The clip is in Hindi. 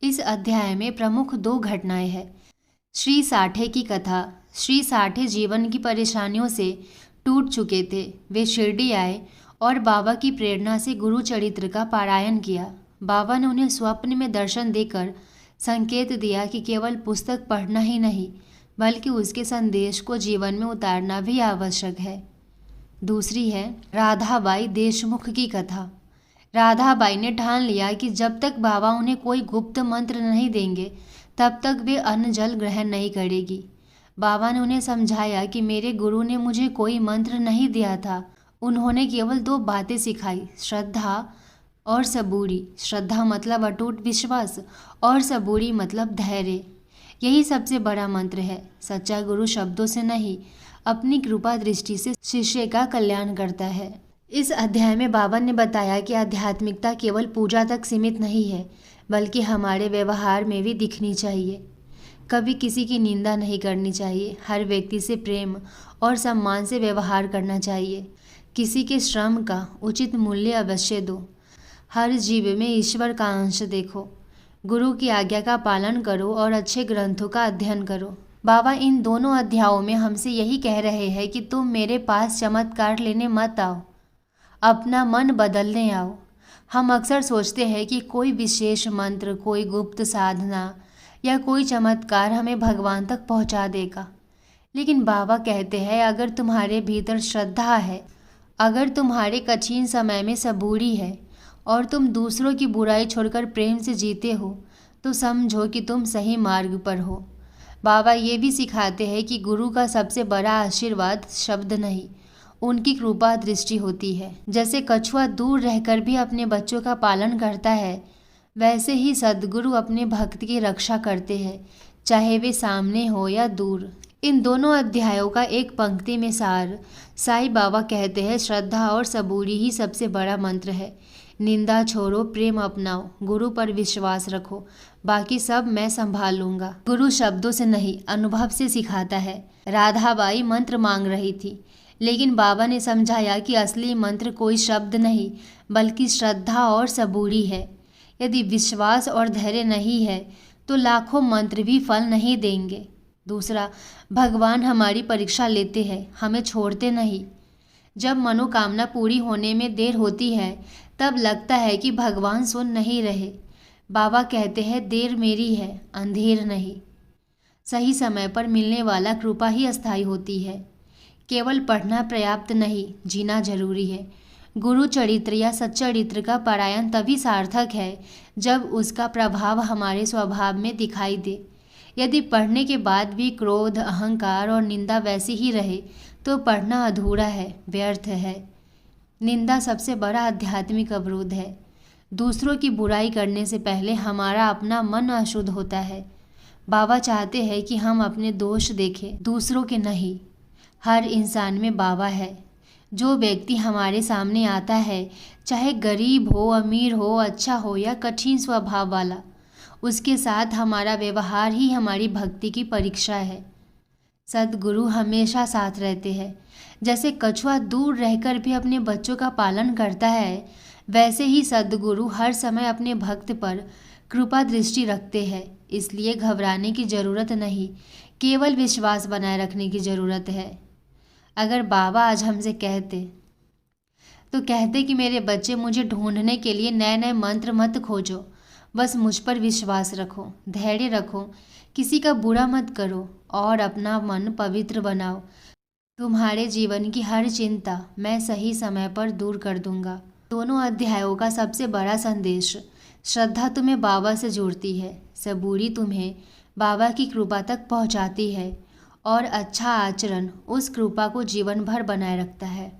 इस अध्याय में प्रमुख दो घटनाएं हैं। श्री साठे की कथा। श्री साठे जीवन की परेशानियों से टूट चुके थे। वे शिरडी आए और बाबा की प्रेरणा से गुरु चरित्र का पारायण किया। बाबा ने उन्हें स्वप्न में दर्शन देकर संकेत दिया कि केवल पुस्तक पढ़ना ही नहीं, बल्कि उसके संदेश को जीवन में उतारना भी आवश्यक है। दूसरी है राधाबाई देशमुख की कथा। राधाबाई ने ठान लिया कि जब तक बाबा उन्हें कोई गुप्त मंत्र नहीं देंगे, तब तक वे अन्न जल ग्रहण नहीं करेगी। बाबा ने उन्हें समझाया कि मेरे गुरु ने मुझे कोई मंत्र नहीं दिया था, उन्होंने केवल दो बातें सिखाई, श्रद्धा और सबूरी। श्रद्धा मतलब अटूट विश्वास और सबूरी मतलब धैर्य। यही सबसे बड़ा मंत्र है। सच्चा गुरु शब्दों से नहीं, अपनी कृपा दृष्टि से शिष्य का कल्याण करता है। इस अध्याय में बाबा ने बताया कि आध्यात्मिकता केवल पूजा तक सीमित नहीं है, बल्कि हमारे व्यवहार में भी दिखनी चाहिए। कभी किसी की निंदा नहीं करनी चाहिए। हर व्यक्ति से प्रेम और सम्मान से व्यवहार करना चाहिए। किसी के श्रम का उचित मूल्य अवश्य दो। हर जीव में ईश्वर का अंश देखो। गुरु की आज्ञा का पालन करो और अच्छे ग्रंथों का अध्ययन करो। बाबा इन दोनों अध्यायों में हमसे यही कह रहे हैं कि तुम मेरे पास चमत्कार लेने मत आओ, अपना मन बदलने आओ। हम अक्सर सोचते हैं कि कोई विशेष मंत्र, कोई गुप्त साधना या कोई चमत्कार हमें भगवान तक पहुंचा देगा। लेकिन बाबा कहते हैं, अगर तुम्हारे भीतर श्रद्धा है, अगर तुम्हारे कठिन समय में सबूरी है और तुम दूसरों की बुराई छोड़कर प्रेम से जीते हो, तो समझो कि तुम सही मार्ग पर हो। बाबा ये भी सिखाते हैं कि गुरु का सबसे बड़ा आशीर्वाद शब्द नहीं, उनकी कृपा दृष्टि होती है। जैसे कछुआ दूर रहकर भी अपने बच्चों का पालन करता है, वैसे ही सद्गुरु अपने भक्त की रक्षा करते हैं, चाहे वे सामने हो या दूर। इन दोनों अध्यायों का एक पंक्ति में सार। साईं बाबा कहते हैं, श्रद्धा और सबूरी ही सबसे बड़ा मंत्र है। निंदा छोड़ो, प्रेम अपनाओ, गुरु पर विश्वास रखो, बाकी सब मैं संभाल लूंगा। गुरु शब्दों से नहीं, अनुभव से सिखाता है। राधाबाई मंत्र मांग रही थी, लेकिन बाबा ने समझाया कि असली मंत्र कोई शब्द नहीं, बल्कि श्रद्धा और सबूरी है। यदि विश्वास और धैर्य नहीं है, तो लाखों मंत्र भी फल नहीं देंगे। दूसरा, भगवान हमारी परीक्षा लेते हैं, हमें छोड़ते नहीं। जब मनोकामना पूरी होने में देर होती है, तब लगता है कि भगवान सुन नहीं रहे। बाबा कहते हैं, देर मेरी है, अंधेर नहीं। सही समय पर मिलने वाला कृपा ही अस्थायी होती है। केवल पढ़ना पर्याप्त नहीं, जीना जरूरी है। गुरु चरित्र या सच्चरित्र का पारायण तभी सार्थक है जब उसका प्रभाव हमारे स्वभाव में दिखाई दे। यदि पढ़ने के बाद भी क्रोध, अहंकार और निंदा वैसी ही रहे, तो पढ़ना अधूरा है, व्यर्थ है। निंदा सबसे बड़ा आध्यात्मिक अवरोध है। दूसरों की बुराई करने से पहले हमारा अपना मन अशुद्ध होता है। बाबा चाहते हैं कि हम अपने दोष देखें, दूसरों के नहीं। हर इंसान में बाबा है। जो व्यक्ति हमारे सामने आता है, चाहे गरीब हो, अमीर हो, अच्छा हो या कठिन स्वभाव वाला, उसके साथ हमारा व्यवहार ही हमारी भक्ति की परीक्षा है। सद्गुरु हमेशा साथ रहते हैं। जैसे कछुआ दूर रहकर भी अपने बच्चों का पालन करता है, वैसे ही सद्गुरु हर समय अपने भक्त पर कृपा दृष्टि रखते हैं। इसलिए घबराने की जरूरत नहीं, केवल विश्वास बनाए रखने की जरूरत है। अगर बाबा आज हमसे कहते कि मेरे बच्चे, मुझे ढूंढने के लिए नए नए मंत्र मत खोजो, बस मुझ पर विश्वास रखो, धैर्य रखो, किसी का बुरा मत करो और अपना मन पवित्र बनाओ, तुम्हारे जीवन की हर चिंता मैं सही समय पर दूर कर दूंगा। दोनों अध्यायों का सबसे बड़ा संदेश, श्रद्धा तुम्हें बाबा से जोड़ती है, सबूरी तुम्हें बाबा की कृपा तक पहुंचाती है और अच्छा आचरण उस कृपा को जीवन भर बनाए रखता है।